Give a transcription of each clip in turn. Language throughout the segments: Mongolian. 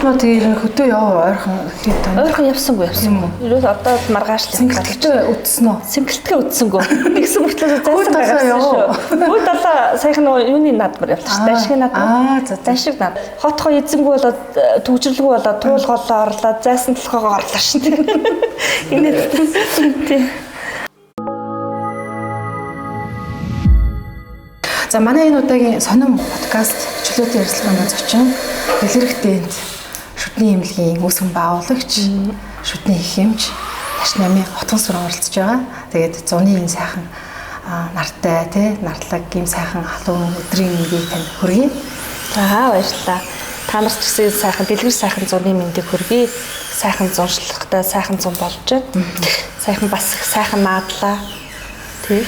Нөө тэгээ хөдөө яваа ойрхон хэд тань. Ойрхон явсангүй. Ерөөс одоо маргааш л Сингэлтээ үтсэн үү? Сингэлтгээ үтсэнгөө. Тэгсэн мөртлөө зайсан байгаа шүү. Хөөд одоо саяхан нөгөө юуны наадмар явлаа шүү. Дашгийн наадмар. Дашиг наад. Хотхоо эзэнгүй болоод төгжрөлгүй болоод туулголоо орлоо. Зайсан толгоогоо орлоо шүү. Инээд тий. За манай энэ удаагийн сонин подкаст чөлөөтэй ярилцлагын зочин дэлгэрэх дээнд шүтний эмнэлгийн үүсгэн байгуулагч шүтний их хэмж Яш намын хотгон сүрэн оролцож байгаа. Тэгээд зуны энэ сайхан нартай тий нартлаг ийм сайхан халуун өдрийн мэндийг танд хүргэе. За баярлалаа. Та нарт ч гэсэн сайхан дэлгэр сайхан зуны мэндийг хүргэе. Сайхан зуншлагтай сайхан зун болж байна. Сайхан бас сайхан наадлаа. Тий.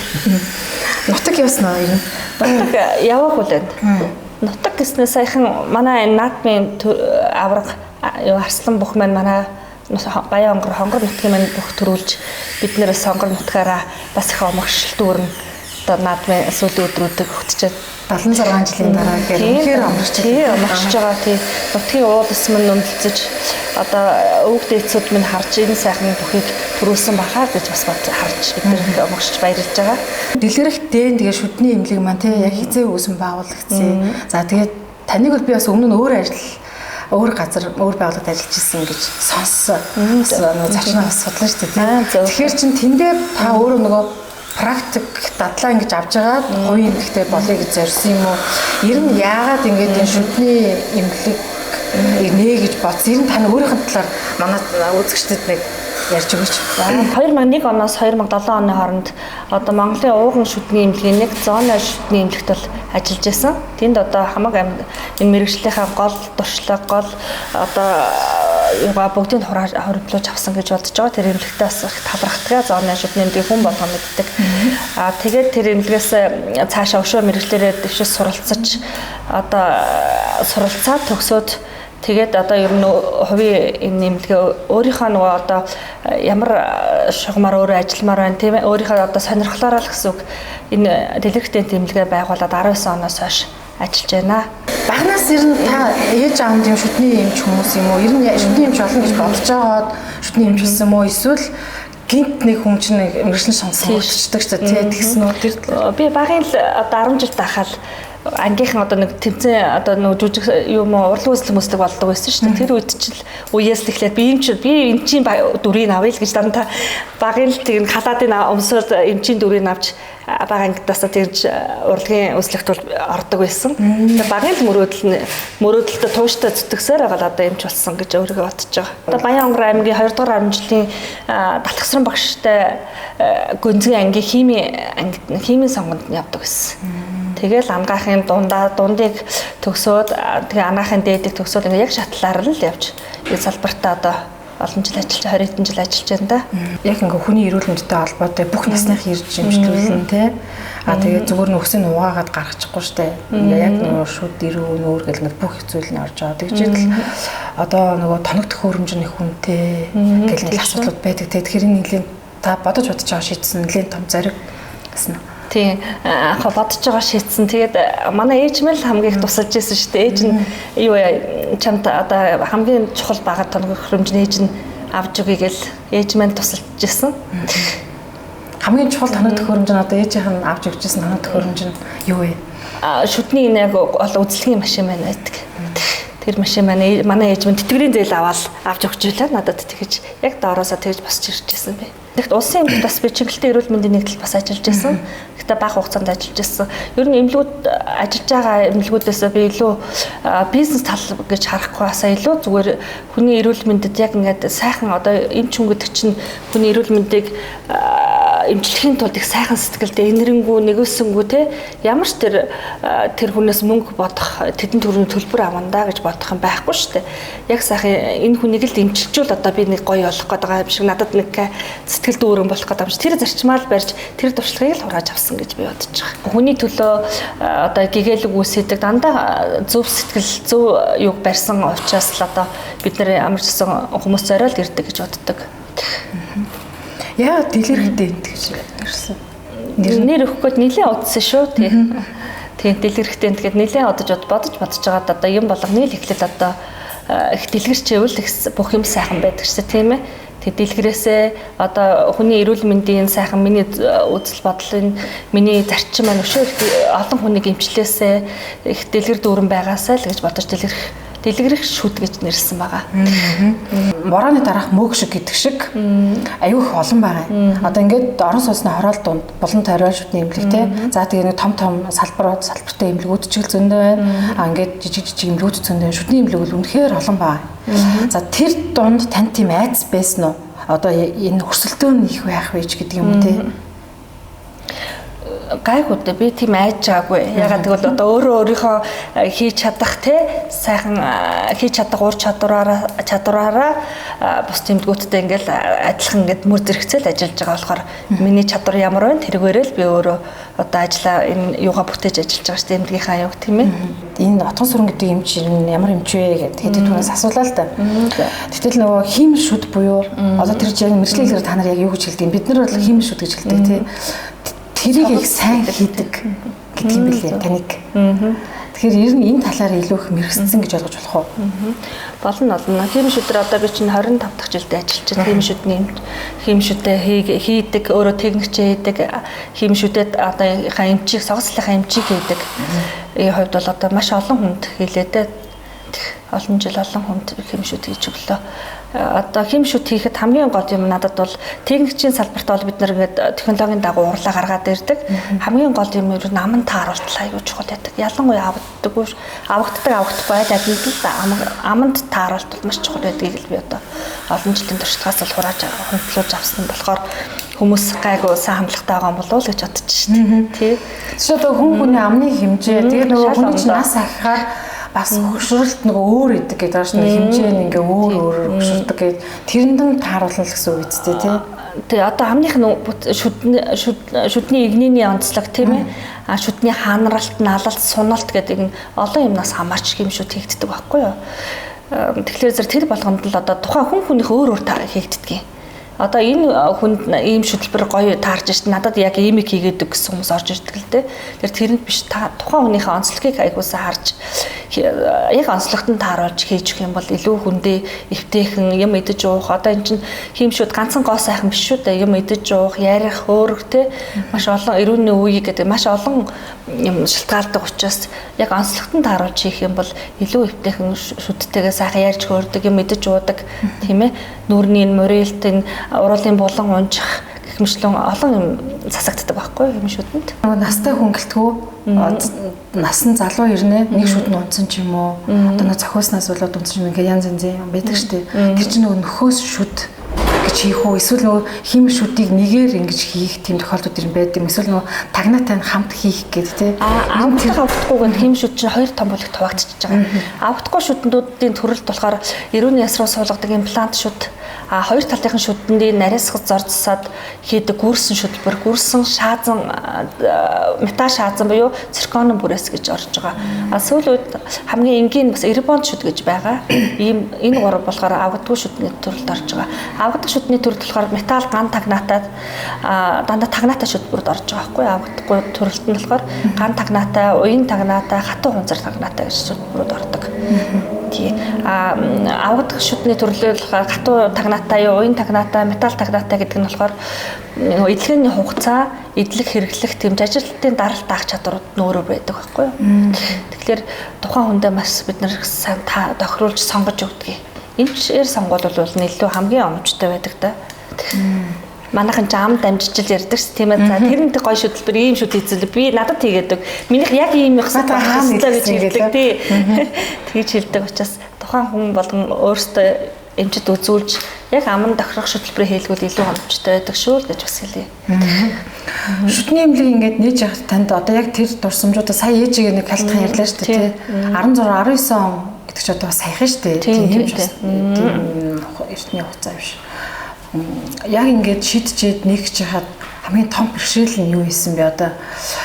Нутаг явсан уу юм? Нутаг яваагүй л байна. Нутаг гэснээр саяхан манай энэ наадмын авраг юу Арслан бүх маань манай Баян хонгор нутгийн маань бүх төрүүлж биднээс сонгор нутгаараа бас их омогшил дүүрэн одоо наадмын сүүлийн өдрүүдэд хөтчихэд 76 жилийн дараа гэхээр омогшиж байгаа тий нутгийн уудас мань нөмөлцөж одоо өвөг дээдсүүд минь харж энэ сайхан бүхийг төрүүлсэн бахаар гэж бас харж бид нэр омогшиж баярлж байгаа. Дэлгэрэх дээн тэгээ шүдний эмнэлэг маань тий яг хизээ үүсэн байгуулагдсан. За тэгээд таныг бол би бас өмнө нь өөр газар өөр байгууллагад ажиллаж ирсэн гэж сонссон. Нөгөө зочноо бас судлаа шүү дээ. Тэгэхээр чин тэндээ та өөрөө нөгөө практик дадлаа ингэж авч байгаа хувийн эмнэлэгтэй болъё гэж зорьсон юм уу? Ер нь яагаад ингэж энэ шүдний эмнэлэг нэ гэж бодсон? Ер нь тань өөрийнхөө талаар манай үзэгчдэд нэг ярьж өгөөч. 2001 оноос 2007 оны хооронд одоо Монголын ууган шүдний эмнэлгийн нэг зооны шүдний эмнэлэгт бол ажиллаж байсан. Тэнд одоо хамаг энэ мэрэгжлийнхаа гол туршлага гол одоо юугаа бүгдийг хоригдлуулж авсан гэж бодож байгаа. Тэр эмнэлэгтээ бас их талархдаг зооны шүдний эмнэлгийн хүн болгоо мэддэг. Тэгээд тэр эмнэлгээс цаашаа өшөө мэрэгчлэрээ дэвшиж суралцаж одоо суралцаад төгсөөд тэгээд одоо ер нь хувийн энэ нэмэлгээ өөрийнхөө нөгөө одоо ямар шугамар өөрөө ажилламаар байна тийм ээ өөрийнхөө одоо сонирхлоороо л гэсэн үг энэ дэлгэрэх дээн нэмэлгээ байгуулад 19 оноос хойш ажиллаж байна. Багнаас ер нь та ээж аав тийм шүдний эмч хүмүүс юм уу? Ер нь шүдний эмч болно гэж бодож байгаад шүдний эмч болсон юм уу? Эсвэл гинт нэг хүн чинь мэрэгчлэн сонгоцдог ч тэгсэн үү? Би багын л одоо 10 жил тахаал ангийнхан одоо нэг тэмцээн одоо нэг жүжиг юм урлаг үзлэг мөслөг болдог байсан шүү дээ. Тэр үед ч үеэс тэгэхээр би эмчийн дүрийг авъя л гэж дандаа багын л тийм халаадын өмсөд эмчийн дүрийг авч бага ангидаас тэгж урлагийн үзлэгт бол ордог байсан. Тэгээ багын л мөрөөдөлтөд тууштай зүтгэсээр байгаа л одоо эмч болсон гэж өөрийгөө бодож байгаа. Одоо Баян хонгор аймгийн 2 дугаар аймгийн Далхасран багштай Гүнзгий ангийн химийн сонгонд явдаг байсан. Тэгэл ангаахын дундыг төгсөөд тэгээ анаахын дээдийг төгсөөд ингээ яг шатлаар л явж энэ салбартаа одоо олон жил ажиллаж 20 жил ажиллаж байна да. Яг ингээ хүний эрүүл мэндтэй холбоотой бүх насных ирж имжлүүлэн тий. Тэгээ зүгээр нөхсөнд угаагаад гаргачихгүй штэ. Ингээ яг нөгөө шүд ирүү нүүр гэл ингээ бүх зүйл нь орж байгаа. Тэгж л одоо нөгөө тоногдох хөрөмж нь их хүнтэй гэл нэг асуудлууд байдаг. Тэгэхээр энэ нэлийн та бодож байгаа шийдсэн нэлийн том зориг гэсэн нь. Тийм бодож байгаа шийдсэн. Тэгээд манай ээж мэл хамгийн их тусалж ирсэн шүү дээ. Ээж нь юу чамд одоо хамгийн чухал бага тоног хөрөмжний ээж нь авч өгье гэл ээж мэн тусалж ирсэн. Хамгийн чухал тоног хөрөмж нь одоо ээжийнх нь авч өгч ирсэн тоног хөрөмж нь юу вэ? Шүдний нэг үзлэгийн машин байна гэдэг. Тэр машин манай ээж минь тэтгэврийн зээл аваад авч өгч байлаа. Надад тэгэж яг доороосоо тэгж босч ирж байсан бэ. Тэгэхэд улсын эмнэлэгт бас би чиглэлтэй эрүүл мэндийн нэгдэлд бас ажиллаж байсан. Гэхдээ бага хугацаанд ажиллаж байсан. Ер нь эмнэлгүүд ажиллаж байгаа эмнэлгүүдээс би илүү бизнес тал гэж харахгүйсаа илүү зүгээр хүний эрүүл мэндэд яг ингээд сайхан одоо эмч хүн гэдэг чинь хүний эрүүл мэндийг эмчлэхийн тулд их сайхан сэтгэлдээ энэрэнгүй нэгөөсөнгөө те ямар ч тэр хүнээс мөнгө бодох тэдэн төрөний төлбөр авандаа гэж бодох юм байхгүй шүү дээ. Яг сайхан энэ хүнийг л эмчилжүүл одоо би нэг гоё болох гээд байгаа юм шиг надад нэг сэтгэл дүүрэн болох гээд байгаа юм шиг тэр зарчмаар барьж тэр туршлагыг л хурааж авсан гэж би бодож байгаа. Хүний төлөө одоо гэгээлэг үсэдэг дандаа зөв сэтгэл зөв юг барьсан учраас л одоо бид нэр ямар ч гэсэн хүмүүс зориод ирдэг гэж боддог. Яа дэлгэрхтэй гэж ярьсан. Нэр өгөхөд нэлээд удсан шүү тий. Тийм дэлгэрхтэй тэгээд нэлээд бодож байгаа одоо юм болго нийл эхлээд одоо их дэлгэрчээвэл их бүх юм сайхан байдаг шүү дээ тийм ээ. Тэг дэлгэрээсээ одоо хүний эрүүл мэндийн сайхан миний үзэл бодлын миний зарчим маань өшөө олон хүнийг эмчлээсээ их дэлгэр дүүрэн байгаасаа л гэж бодож дэлгэрэх шүд гэж нэрлсэн байгаа. Морооны дараах мөг шиг гэдэг шиг аюух олон байгаа. Одоо ингээд орон сууцны хороол дунд булан тойрол шүдний эмнэлэг те. За тэгээ нэг том салбартай эмнэлгүүд ч зөндөө байна. Ингээд жижиг эмнэлгүүд зөндөө. Шүдний эмнэлэг бол үнэхээр олон байгаа. За тэр дунд тань тийм айц байсан уу? Одоо энэ өрсөлдөөн их байх вэж гэдэг юм уу те? Гайхуудаа би тийм айж байгаагүй. Ягаад гэвэл одоо өөрийнхөө хийж чадах те сайхан хийж чадах ур чадвараараа бус тэмдгүүдтэй ингээл адилхан ингээд мөр зэрэгцэл ажиллаж байгаа болохоор миний чадвар ямар вэ? Тэргээрээ л би өөрөө одоо ажиллаа энэ юугаа бүтээж ажиллаж байгаа шүү дээ эмнэлгийнхаа аюуг тийм ээ. Энэ отгон сүрэн гэдэг юм чинь ямар эмч вэ гэдэг түүнээс асуулаа л да. Гэтэл нөгөө химийн шүд буюу одоо тэр яг мэржлэлээр та нар яг юу гэж хэлдэг? Бид нар бол химийн шүд гэж хэлдэг тий. Тэрийг их сайн хийдэг гэдэг юм билээ таник. Тэгэхээр ер нь энэ талаар илүү их мэрэгцсэн гэж ойлгож болох уу? Болно. Химийн шүдээр одоо би чинь 25 дахь жилдээ ажиллаж байна. Химийн шүдний химийн шүдээ хийдэг, өөрөө техникчээ хийдэг. Химийн шүдэд одоо эмчийг согцлынхаа эмчийг хийдэг. Энэ хувьд бол одоо маш олон хүнд хийлээдээ олон жил олон хүнд химийн шүд хийж өглөө. Одоо химийн шүд хийхэд хамгийн гол юм надад бол техникчийн салбарт бол бид нэр ингээд технологийн дагуу урлаа гаргаад ирдэг. Хамгийн гол юм ер нь аман тааруулалт аягүй чухал байдаг. Ялангуяа авагддаггүй авагдахгүй айл аманд тааруулалт бол маш чухал байдгийг л би одоо олон жилийн туршлагаас бол хурааж хөндлөж авсан болохоор хүмүүс гайгүй сайн хамгаалтай байгаа юм болов уу гэж бодож шít. Тий. Тэгэхээр одоо хүний амны хэмжээ тэгээд нөгөө хүний чинь нас ахихаар бас хөшрөлт нөгөө өөр идэг гэдэг байна шүү дээ. Хэмжээ нь ингээ өөр хөшрөлдөг гэдэг. Тэрэнд тааруулна л гэсэн үг үстэй тий. Тэгээ одоо амных шүдний игнийний онцлог тийм ээ. Шүдний ханаралт, налалт, суналт гэдэг олон юмнаас хамаарч хэмжээ шүд хийгддэг байхгүй юу? Тэгэхээр тэр болгонд л одоо тухайн хүнийх өөр хийгддэг юм. Одоо энэ хүнд ийм шүтлбэр гоё таарж шít надад яг иймийг хийгээдэг гэсэн хүмүүс орж ирдэг л дээ. Тэрэнд биш тухайн хүнийхээ онцлогийг аягуулсаа харж яг онцлогт нь тааруулж хийж өгөх юм бол илүү хүндээ эвтэйхэн юм идэж уух. Одоо эн чинь хиймшүүд ганцхан гоо сайхан биш шүү дээ. Юм идэж уух, ярих, хөөрөхтэй маш олон эрүүний үеийг гэдэг маш олон юм шалтгаалдаг учраас яг онцлогт нь тааруулж хийх юм бол илүү эвтэйхэн шүдтэйгээ сайхан ярьж хөөрдөг юм идэж уудаг тийм ээ. Нүрний морилт энэ уруулын булан унжих гэх мэтлэн олон юм засагддаг байхгүй юм шүдэнд. Настай хүн гэлтгүү нас нь залуу ирнэ нэг шүд нь унтсан ч юм уу. Одоо нэг зохиоснаас болоод унтсан юм ингээ янз янзын юм байдаг штеп. Тэр чинь нөгөө нөхөөс шүд гэж хийх үү эсвэл нөгөө хим шүдийг нэгээр ингэж хийх тийм тохиолдод юм байд юм. Эсвэл нөгөө тагнаатай хамт хийх гэдэг тий. Тэр авдахгүйг нь хим шүд чинь хоёр том бүлэгт хуваагдчихж байгаа. Авдахгүй шүднүүдийн төрөлд болохоор эрүүний яс руу суулгадаг имплант шүд хоёр талынхын шүдэндийн нариасгал зорцсоод хийдэг гүрсэн шүтлбэр, гүрсэн шаазан металл шаазан буюу цирконы бүрээс гэж орж байгаа. Сүүлийн үед хамгийн энгийн бас эрбонд шүд гэж байгаа. Энэ гурав болохоор авдаггүй шүдний төрөлд орж байгаа. Авдаг шүдний төрөлд болохоор металл ган тагнаатай дандаа тагнаатай шүдбүрд орж байгаа байхгүй. Авдаггүй төрөлд нь болохоор ган тагнаатай, уян тагнаатай, хатуу хунзар тагнаатай гэж шүдбүрд ордог. Авдаг шүдний төрлөө болохоор хатуу тагнаатай, уян тагнаатай, металл тагнаатай гэдэг нь болохоор эдлэгийн хугацаа, эдлэг хэрэглэх тэм ажилтны даралт даах чадварууд нь өөрөө байдаг байхгүй юу. Тэгэхээр тухайн хүндээ бас бид нэр сайн тохируулж сонгож өгдөг. Эмчээр сонгуул бол нэлээд хамгийн оновчтой байдаг да. Манайхан жам дамжижил ярьдаг ш тийм ээ. За тэрэнд гоё шүтлбэр ийм шүд хийцэл би надад хийгээдэг. Минийх яг ийм их хаана гэж хэлдэг тий. Тэгж хэлдэг учраас тухайн хүн болгон өөртөө эмчд үзүүлж яг аман тохирох шүтлбэрээ хийлгүүл илүү хэмжтэй байдаг шүү л гэж бас хэлье. Шүдний эмнэлэг ингээд нээж явах танд одоо яг тэр дурсамжуудаа сая ээжигээ нэг халтхан ярьлаа шүү дээ тий. 16 19 он гэдэг чи одоо бас саяхан шүү дээ. Тийм эртний хугацаа биш. Яг ингээд шидчихэд нэгж хаад хамгийн том бэрхшээл нь юу исэн бэ одоо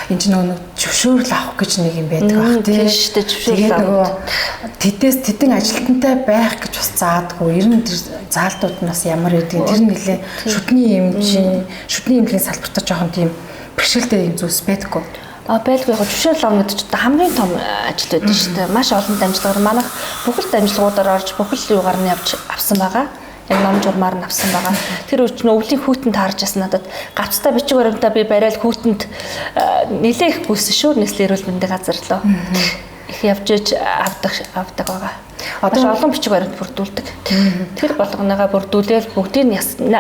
энэ ч нөгөө зөвшөөрөл авах гэж нэг юм байдаг баг тийм шүү дээ зөвшөөрөл авах тэдээс тэдэн ажилтнтай байх гэж бас заадаггүй ер нь тэр заалтууд нь бас ямар байдгийг тэр нэлээ шүдний эмчийн салбартаа жоохон тийм бэрхшээлтэй юм зүйлс байдаггүй. Байлгүй яг зөвшөөрөл авна гэдэг чинь хамгийн том ажил байдаг шүү дээ. Маш олон дамжлагаар манайх бүхэл дамжлагуудаар орж бүхэл юугаар нь явж авсан байгаа. Яг ном журмаар нь авсан байгаа. Тэр үуч нь өвлийн хүүтэнд харж ясан надад гацтай бичиг баримтаа би барайл хүүтэнд нэлээх гүйсэн шүү. Нийслэл эрүүл мэндийн газар лөө. Их явж иж авдаг байгаа. Одоо олон бичиг баримт бүрдүүлдэг. Тэр болгоныгаа бүрдүүлээл бүгдийг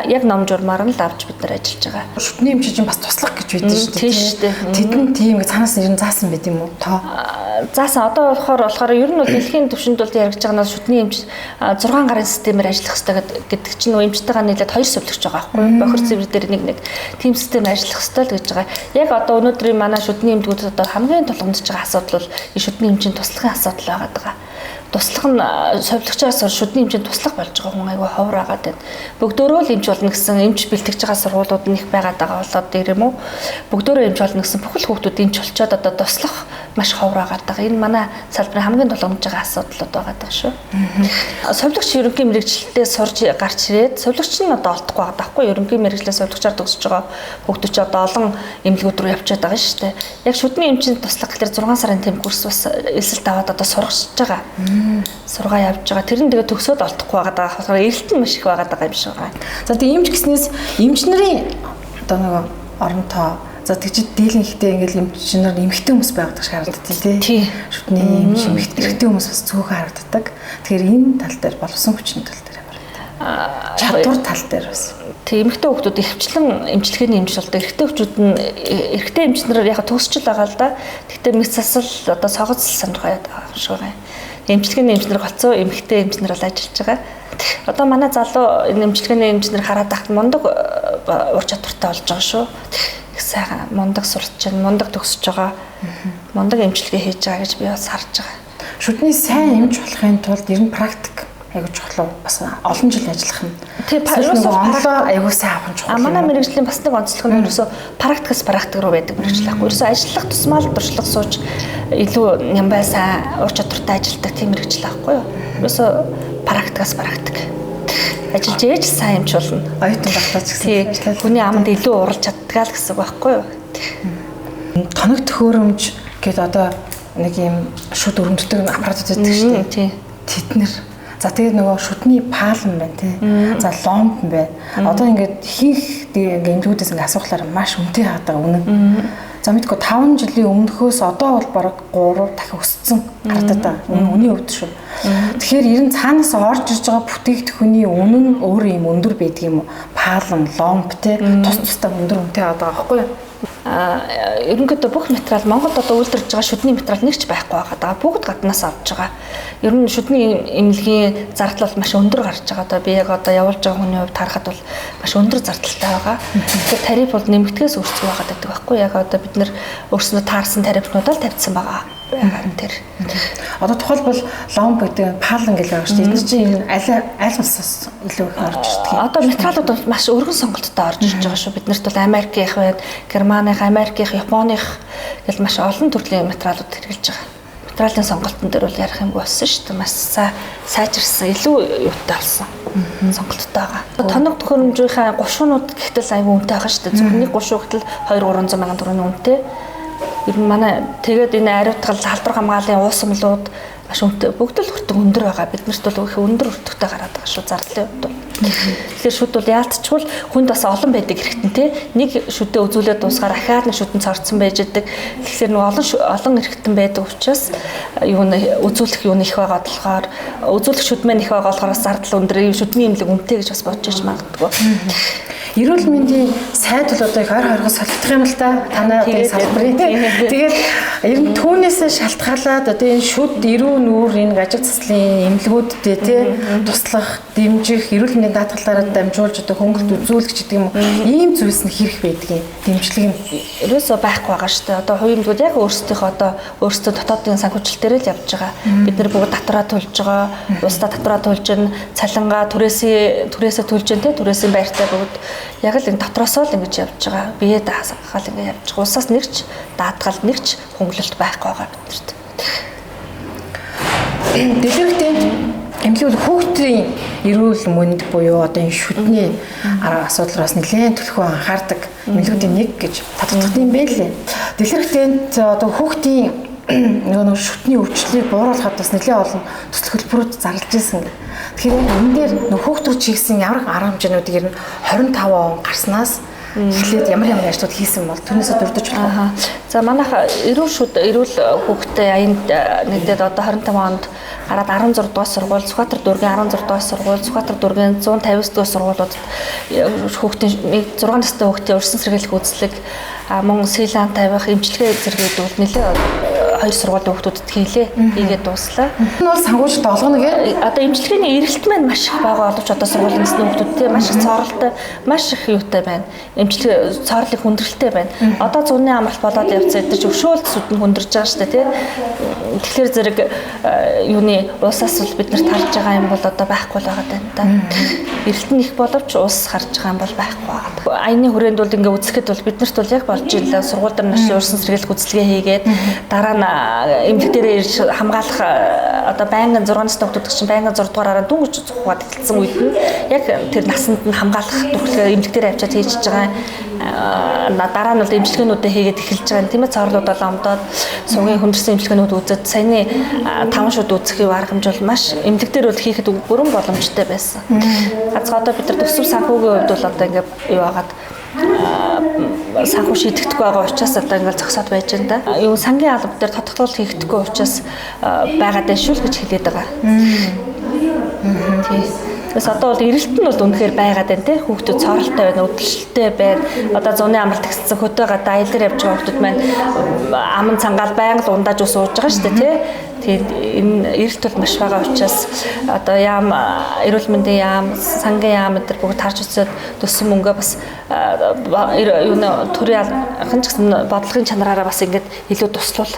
яг ном журмаар нь л авч бид нар ажиллаж байгаа. Шүтний эмчиж бас туслах гэж байдаг шүү дээ. Тийм шүү дээ. Тэдэн тийм цаанаас нэр нь заасан байт юм уу? Тоо. Заасан одоо болохоор ер нь бол дэлхийн түвшинд бол яригдж байгаа нь шүтний эмч 6 гарын системээр ажиллах хэрэгтэй гэдэг чинь нөө эмчтэйгээ нийлээд 2 сувлагч байгаа байхгүй юу? Бохир цэвэр дээр нэг тийм системээр ажиллах хэрэгтэй л гэж байгаа. Яг одоо өнөөдрийн манай шүтний эмчгүүд одоо хамгийн тулгамдж байгаа асуудал бол шүтний эмчийн туслахын асуудал байгаа даа. Туслах нь совилгчаас шүдний эмчэнд туслах болж байгаа хүн айгүй ховор агаад байна. Бүгдөө л эмч болно гэсэн эмч бэлтгэж байгаа сургуулиуд нь их байгаад байгаа болоод дээр юм уу? Бүгдөө эмч болно гэсэн бүхэл хүүхдүүд эмч болчоод одоо туслах маш ховор агаад байгаа. Энэ манай салбарын хамгийн тулгамдж байгаа асуудлууд байгаа даа шүү. Совилгч ерөнхий мэрэгчлэлдээ сурж гарч ирээд совилгч нь одоо олдохгүй байгаа даахгүй ерөнхий мэрэгчлээ совилгчаар төгсөж байгаа хүүхдүүд ч одоо олон эмнэлгүүд рүү явчихад байгаа шүү дээ. Яг шүдний эмчэнд туслах гэхээр 6 сарын тэм курс бас эсэлт аваад одоо сургаж байгаа. Сургаа явж байгаа. Тэр нь тэгээ төгсөөд олдохгүй байгаа. Тэгэхээр эрэлт нь маш их байгаа юм шиг байна. За тэгээ эмч гэснээс эмч нарын одоо нэг оронтой за тэгж дийлэн ихтэй ингээл эмч нар эмхтэй хүмүүс байгаад гэж харагддаг тий. Шүтний эмч эмхтэй хүмүүс бас цөөхөн харагддаг. Тэгэхээр энэ тал дээр боловсон хүчний тал дээр ямар чадвар тал дээр бас тийм эмхтэй хүмүүс ихвчлэн эмчилгээний эмч болдог. Эрэгтэй хүмүүс нь эрэгтэй эмч нар яг төгсчл байгаа л да. Гэхдээ мэс засал одоо цогц сонирхоод байгаа юм шиг байна. Эмчилгээний эмчнэр голцоо эмхтэй эмчнэр бол ажиллаж байгаа. Одоо манай залуу эмчилгээний эмчнэр хараад тахт мундаг ур чадвартай болж байгаа шүү. Их сайхан мундаг сурч чинь мундаг төгсөж байгаа. Мундаг эмчилгээ хийж байгаа гэж би бас харж байгаа. Шүдний сайн эмч болохын тулд ер нь практик айгуу чухал бас олон жил ажиллах нь. Тийм онлоо айгуу сайн авах нь чухал. Манай мэрэгжлийн бас нэг онцлог нь ерөөсө практикс практик руу байдаг мэрэгжил ахгүй. Ерөөсө ажиллах тусмаа л туршлага сууж илүү нямбай сайн ур чадвартай ажилладаг тийм мэрэгжил ахгүй юу. Ерөөсө практикас практик. Ажиллаж ээж сайн эмч болно. Оюутан багтаач гэсэн. Хүний аманд илүү уралж чаддгаа л гэсэн үг байхгүй юу. Тоног төхөөрөмж гэдэг одоо нэг юм шүд өрөмжтэй аппаратууд байдаг шүү дээ. Тэд нэр за тэгээд нөгөө шүдний паалн байна тий. За ломб байна. Одоо ингээд хийх эмчгүүдээс ингээд асуухлаар маш үнэтэй хаадаг үнэн. За мэдгүй 5 жилийн өмнөхөөс одоо бол бараг 3 дахин өссөн харагдаад байгаа. Үнийн өвд шүү. Тэгэхээр ер нь цаанаас орж ирж байгаа бүтээгдэхүүний үнэн өөр юм өндөр байдаг юм уу? Паалн, ломб тий тус тустай өндөр үнэтэй байгаа байхгүй юу? Ерөнхийдөө бүх материал Монголд одоо үйлдвэрлэж байгаа шүдний материал нэг ч байхгүй байгаа. Бүгд гаднаас авч байгаа. Ер нь шүдний эмнэлгийн зардал бол маш өндөр гарч байгаа. Одоо би яг одоо явуулж байгаа хүний хувьд харахад бол маш өндөр зардалтай байгаа. Тэгэхээр тариф бол нэмэгдгээс өөрчлөж байгаа гэдэг байхгүй. Яг одоо бид нэр өөрснөө таарсан тарифнуудаа л тавьсан байгаа. Тэр. Одоо тухайлбал ломб гэдэг паалн гэж байгаа шүү дээ. Энд чинь аль улсаас илүү их орж ирдэг. Одоо материалууд бол маш өргөн сонголттой орж ирж байгаа шүү. Биднэрт бол Америкийнх байна, Германых, Америкийнх, Японых гэл маш олон төрлийн материалууд хэрэгжилж байгаа. Материалын сонголтын дээр бол ярих юмгүй болсон шүү дээ. Маш сайжирсан, илүү юутай болсон. Сонголттой байгаа. Тоног төхөөрөмжийнхаа гушуунууд гэхтэл аюу үнэтэй байгаа шүү дээ. Зөвхөн нэг гушуу гэтэл 2-300 сая төгрөгийн үнэтэй. Ер нь манай тэгээд энэ ариутгал халдвар хамгааллын уусамлууд маш өндөр бүгд л хүртэг өндөр байгаа. Биднэрт бол их өндөр хүртэгтэй гараад байгаа шүү зардлын хувьд. Тэгэхээр шүд бол яалтчгүй хүнд бас олон байдаг хэрэгтэн те. Нэг шүдээ үзүүлээд дуусгаар ахаад нэг шүдэн цорцсон байж идэг. Тэгэхээр нэг олон хэрэгтэн байдаг учраас юу үзүүлэх юу их байгаа болохоор үзүүлэх шүд мэн их байгаа болохоор зардал өндөр шүдний имлэг үнэтэй гэж бас бодож иж магадгүй. Эрүүл мэндийн сайд бол одоо их ойр хоргос солигдох юм л та. Танай одоо салбарын тэгээд ер нь түүнээсээ шалтгаалаад одоо энэ шүд эрүү нүүр энэ ажиг цэцлийн эмнэлгүүдтэй тий туслах, дэмжих, эрүүл мэндийн даатгалаараа дамжуулж одоо хөнгөлт үзүүлэх гэдэг юм уу. Ийм зүйлс нь хэрэг байдгийг дэмжлэг нь ерөөсөө байхгүй байгаа шүү дээ. Одоо хувийн эмнэлгүүд яг өөрсдийнхөө одоо өөрсдөө дотоодын санхүүжилт дээр л явж байгаа. Бид нар бүгд татвараа төлж байгаа. Улсдаа татвараа төлж байна. Цалингаа түрээсээ төлж байна тий түрээсийн байртай бүгд яг л энэ дотроосоо л ингэж явж байгаа. Бие даасгал ингэ явж байгаа. Улсаас нэгч даатгал нэгч хөнгөлөлт байхгүй байгаа биднэрт. Дэлгэрэнтэй эмнэлэг бол хүүхдийн эрүүл мэнд буюу одоо энэ шүдний асуудал бас нэлээд төлхөө анхаардаг эмнэлгүүдийн нэг гэж тодорхойлдог юм байна лээ. Дэлгэрэнт одоо хүүхдийн нөгөө шүтний өвчлөлийг бууруулахад бас нэлээд олон төсөл хөтөлбөрүүд зарлаж ирсэн. Тэгэхээр энэ дээр нөгөө хүүхдүүд чигсэн ямар арга хэмжээнүүдийг ер нь 25 он гарснаас эхлээд ямар ажлууд хийсэн бол түүнээсээ дурдж болох. За манайх эрүүл хүүхдээ аянд нэгдээд одоо 25 онд гараад 16 дугаар сургууль, Сүхбаатар дүүргийн 16 дугаар сургууль, Сүхбаатар дүүргийн 150 дугаар сургуулиудад хүүхдийн 6 настай хүүхдийн урьдчилан сэргийлэх үзлэг мөн сэлан тавих, эмчилгээ зэрэгдүүл нэлээд 2 сургуулийн хүүхдүүдэд хийгээд дууслаа. Энэ бол санхүүжилт олгоно гэх. Одоо эмчилгээний эрэлт маань маш их байгаа боловч одоо сургуулийн насны хүүхдүүдтэй маш их цоролтой, маш их юутай байна. Эмчилгээ цоорлыг хүндрэлтэй байна. Одоо зуны амралт болоод явцсан дээр ч өвшөөлт сүд нь хүндэрж байгаа шүү дээ, тий. Тэгэхээр зэрэг юуны уусаас бол бид нар тарж байгаа юм бол одоо байхгүй л байгаа даа та. Эрэлт нь их боловч уус харж байгаа юм бол байхгүй байгаа. Аяны хүрээнд бол ингээ үзэхэд бол биднэрт бол яг болж ирлээ. Сургууль дээр маш урьдчилан сэргийлэх үзлэгээ хийгээд дараа нь эмнэлэг дээр ирж хамгаалах одоо байнгын 6 настай хүүхдүүд чинь байнгын 6 дугаараараа дүнгиж цухгаад эхэлсэн үед нь яг тэр насанд нь хамгаалах дүрхлээ эмнэлэг дээр авчиад хийж байгаа. Дараа нь бол эмчилгээнүүдээ хийгээд эхэлж байгаа. Тийм ээ цоорлууд бол омдоод сугийн хүндэрсэн эмчилгээнүүд үзээд саяны 5 шууд үзэхийг арга хэмжээ бол маш эмнэлэг дээр бол хийхэд бүрэн боломжтой байсан. Газар одоо бид нар төсөв санхүүгийн хувьд бол одоо ингээд юу хагаад санхүү шийдэгдэхгүй байгаа учраас одоо ингээл зогсоод байж байна да. Юу сангийн алба дээр тодтогдол хийгдэхгүй учраас байгаад байна шүү л гэж хэлээд байгаа. Тэгээс одоо бол эрэлт нь бол үнэхээр байгаад байна те. Хүүхдүүд цоролтой байна, өдөлттэй байна. Одоо зуны амралт гэсэн хөтөө гадаа аялдар явж байгаа хүүхдүүд маань аман цангаал байнга л ундааж ус ууж байгаа шүү дээ те. Тэгээд энэ эрэлт бол маш байгаа учраас одоо яам эрүүл мэндийн яам, сангийн яам гэдэг бүгд тарж үзээд төссөн мөнгөө бас төрийн анхан ч гэсэн бодлогын чанараараа бас ингээд илүү туслуул.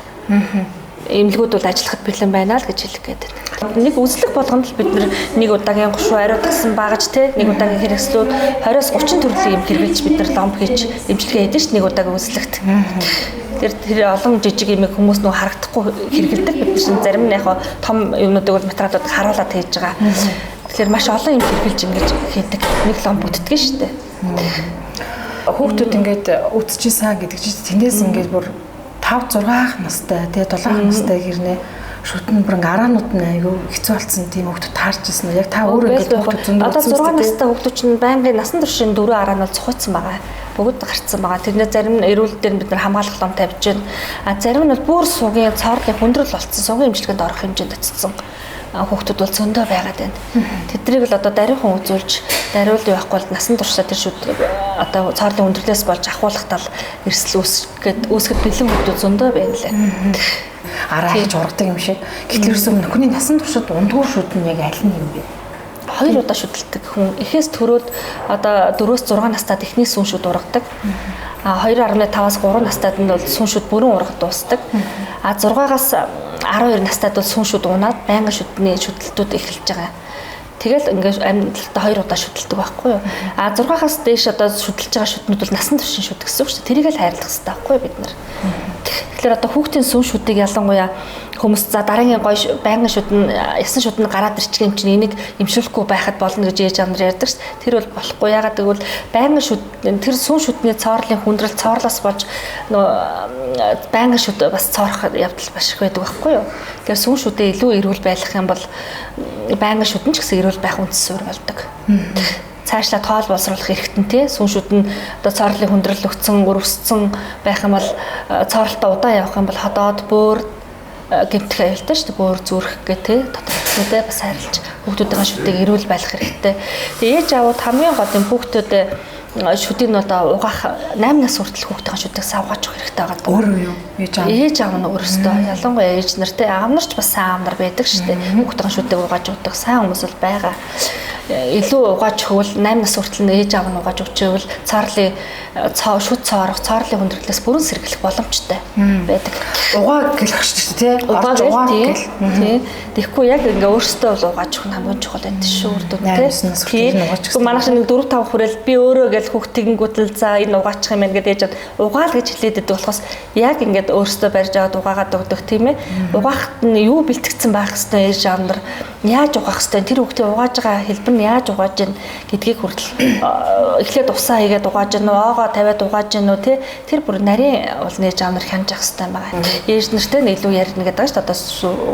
Эмнэлгүүд бол ажиллахад бэлэн байна л гэж хэлэх гээд байна. Нэг үзлэх болгонд л бид нэг удаагийн 30 ариу тагсан багаж те нэг удаагийн хэрэгслүүд 20-30 төрлийн юм хэрэглэж бид нар ломб хийж эмчилгээ хийдэг ш нэг удаагийн үзлэгт. Тэр олон жижиг юм хүмүүс нөө харагдахгүй хэрэгэлдэг бид чинь зарим нь яг том юмнуудыг бол материалууд харуулад хийж байгаа. Тэгэхээр маш олон юм хэрэглэж ингэж хийдэг. Нэг ломб бүтдэг шүү дээ. Хүүхдүүд ингээд үтсчихсэн гэдэг чинь тэндээс ингээд бүр 5-6 настай тэгээ 7 настай гэрнээ шүтэн бүрэн араанууд нь айгүй хэцүү болсон тийм хүүхдүүд таарч ирсэн. Яг та өөрөө ингээд хүүхдүүд зөндөө одоо 6 настай хүүхдүүд чинь байнгын насан туршийн 4 араан бол цухагдсан байгаа. Бүгд гарцсан байгаа. Тэрнээ зарим нь эрүүл дээр бид нар хамгаалах лом тавьж байна. А зарим нь бол бүр сугийн цоорлын хүндрэл болцсон. Сугийн эмчилгээнд орох хэмжээнд очсон. Хүүхдүүд бол зөндөө байгаад байна. Тэднийг л одоо даруйхан үзүүлж даруул явахгүй бол насан туршдаа тэр шүд одоо цоорлын хүндрэлээс болж ахуулах тал эрсэл үүсгэхэд бэлэн хүүхдүүд зөндөө байна лээ. Араа хийж ургадаг юм шиг. Гэтэл ерөөсөө нөхний насан туршид ундгуур шүд нь яг аль нь юм бэ? 2 удаа шүтэлдэг хүн. Эхээс төрөөд одоо 4-6 настайд эхний сүн шүд ургадаг. 2.5-аас 3 настайд нь бол сүн шүд бүрэн ургад дуусдаг. 6-аас 12 настайд бол сүн шүд унаад байнгын шүдний шүтэлтүүд эхэлж байгаа. Тэгэл ингээд амьдлалтаа 2 удаа шүтэлдэг байхгүй юу? 6-аас дээш одоо шүтэлж байгаа шүтнүүд бол насан туршийн шүт гэсэн үг шүү дээ. Тэрийг л хайрлах хэрэгтэй байхгүй юу бид нар? Тэгэхээр одоо хүүхдийн сүн шүтийг ялангуяа хүмүүс за дараагийн гоё байнгын шүд нь ясан шүд нь гараад ирчих юм чинь энийг эмшүүлэхгүй байхад болно гэж ээж аав нар ярьдаг ш. Тэр бол болохгүй. Ягаад гэвэл байнгын шүд тэр сүн шүдний цоорлын хүндрэл цоорлоос болж нөө байнгын шүд бас цоорох явдал маш их байдаг байхгүй юу? Тэгэхээр сүн шүдээ илүү эрүүл байлгах юм бол байнгын шүд нь ч гэсэн эрүүл байх үндэс суурь болдог. Цаашлаа тоол боловсруулах хэрэгтэн тий сүн шүд нь одоо цоорлын хүндрэл өгцөн өрөвсцэн байх юм бол цоорлолтоо удаан явах юм бол ходоод бөөр гэмтэх аюултай шүү дээ бөөр зүрх гэх тий тодорхойлолттой бас харилж хүүхдүүдийн шүдийг эрүүл байлгах хэрэгтэй. Тэгээ ээж аавууд хамгийн гол юм хүүхдүүдэд шүдийг нь одоо угаах 8 нас хүртэл хүүхдийн шүдийг савгааж өгөх хэрэгтэй байгаа. Өөрөө юу ээж аав нь өөрөөсөө ялангуяа ээж нар тий аав нар ч бас сайн аав нар байдаг шүү дээ. Хүүхдийн шүдийг угааж өгдөг сайн хүмүүс бол байгаа. илүү угааж өгвөл 8 нас хүртэл ээж аав нь угааж өгчөөл цаарлын шүд цаарах цаарлын хүндрэлээс бүрэн сэргийлэх боломжтой байдаг. Угаа гэлэх шүү дээ тий. Угаа гэл тий. Тэгэхгүй яг ингээ өөртөө бол угааж өгөх нь хамгийн чухал байдаг шүү дээ тий. Гэхдээ манайх нэг 4 5 хүрэл би өөрөө гэл хүүхд тэгэнгүүтэл за энэ угаачих юм байна гэдээ ээж угаал гэж хэлээд байдаг болохоос яг ингээд өөртөө барьж аваад угаагаад өгдөг тийм ээ. Угаахт нь юу бэлтгэсэн байх хэвээр ээж аав нар яаж угаах хэвээр тэр хүүхдээ угааж байгаа хэлбэр нь яаж угааж ийн гэдгийг хүртэл эхлээд усаа хийгээд угааж ийн оогоо тавиад угааж ийн үү тэр бүр нарийн бол нээж аав нар хянаж ах хэвээр байгаа. Ээж нартай нь илүү ярина гэдэг нь шүү дээ. Одоо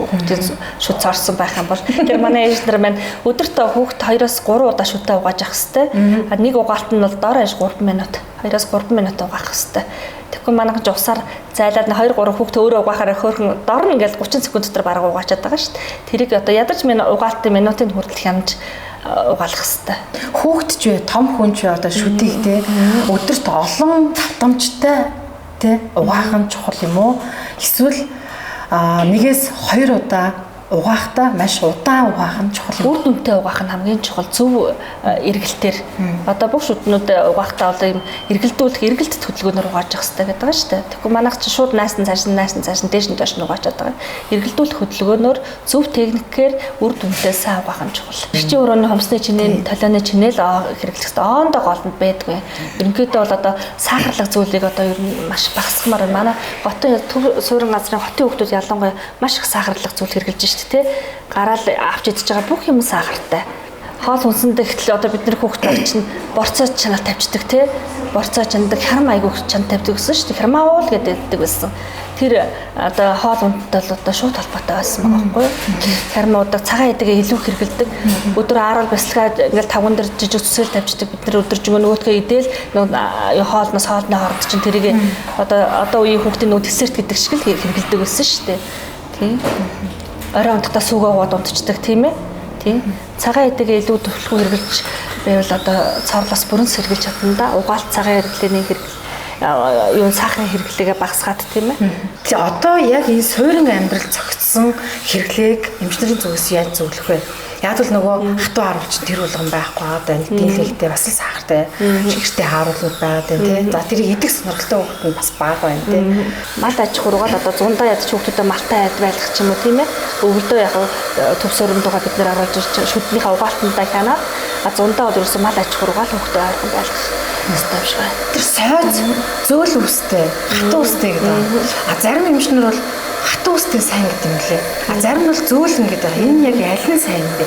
хүүхдийн шүд цаарсан байх юм бол тэр манай ээж нар маань өдөрт хүүхд 2-3 удаа шүдээ угааж ах хэвээр. Нэг угаалт нь бол доор аж 3 минут 2-3 минут угаах хэвээр. Тэгэхгүй манайх ч усаар зайлаад 2-3 хүүхд өөрөө угаахаараа хөөрхөн дор нь ингээл 30 секунд дотор бараг угаачаад байгаа шүү дээ. Тэрийг одоо ядаж угаалтын минутын хүртэл хянаж угаалах хэвээр. Хүүхд ч вэ том хүн ч одоо шүдийг те өдөрт олон давтамжтай те угаах нь чухал юм уу? Эсвэл нэгээс 2 удаа угаахтаа маш удаан угаах нь чухал. Үр дүнтэй угаах нь хамгийн чухал зөв эргэлтээр. Одоо бүх шүднүүд угаахтаа одоо юм эргэлдүүлэх эргэлт хөдөлгөөнөөр угааж явах хэрэгтэй гэдэг байгаа шүү дээ. Тэгэхгүй манайх чи шууд наасан цааш нь дээш нь доош нь угаачаад байгаа. Эргэлдүүлэх хөдөлгөөнөөр зөв техникээр үр дүнтэй сайн угаах нь чухал. Чи өрөөний хомсны чинээ толионы чинээл хэрэглэх хэрэгтэй. Ондоо голонд байдгүй. Ерөнхийдөө бол одоо сахарлаг зүйлийг одоо ер нь маш багасгамаар байна. Манай хотын суурин газрын хотын хүмүүс ялангуяа маш их сахарлаг зүйл хэрэглэж тэ гараал авч идэж байгаа бүх юм сахартай. Хоол хүнсэндээ гэтэл одоо бид нэр хүүхд нар чинь борцоо чанал тавьчихдаг те. Борцоо чандаг харам айгуух чанал тавьдаг гэсэн шүү дээ. Хармаавал гэдэг байсан. Тэр одоо хоол ундтай л одоо шууд холбоотой байсан байгаа байхгүй юу? Хармаудаа цагаан эдэгээ илүү хэрэгэлдэг. Өдөр 10 бясалгаад ингээл тавган дээр жижиг зүсэл тавьчихдаг. Бид нар өдөржингөө нөгөөдгөө идэл хоолноос хоолны хооронд чинь тэрийг одоо үеийн хүүхдийн десерт гэдэг шиг л хэрэгэлдэг байсан шүү дээ. Тийм. Орой онтогтой сүгөө уугаад унтчихдаг тийм ээ. Тийм. Цагаан эдэгээ илүү төлөвлөгөө хэрэгжилж байвал одоо цаарлаас бүрэн сэргийлж чадна да. Угаалт цагаан хэрэглээний юу сахарын хэрэглээгээ багасгаад тийм ээ. Тэгээ одоо яг энэ суурин амьдрал зохицсон хэрэглээг эмчнэрийн зүгээс яаж зөвлөх вэ? Яг л нөгөө хатуу харуулч тэр болгон байхгүй одоо энэ дийлэгтэй бас л сахартай шигэртэй хааруулууд байгаад байна тийм. За тэрийг идэх сонирхолтой хүүхэд нь бас бага байна тийм. Мал аж ахуйгаа одоо зундаа ядч хүүхдүүдэд малтай айд байлгах ч юм уу тийм ээ. Өвөлдөө яг төв суурмдуугаа бид нэр оруулж ирж шүднийхээ угаалтандаа хянаад зундаа бол ерөөсөө мал аж ахуйгаа хүүхдээ ойрхон байлгах ёстой биш бай. Тэр сойз зөөл үстэй, хатуу үстэй гэдэг. Зарим эмчнэр бол хатуу үстэй сайн гэдэг юм лээ. Зарим нь бол зөөлөн гэдэг. Энэ яг аль нь сайн бэ?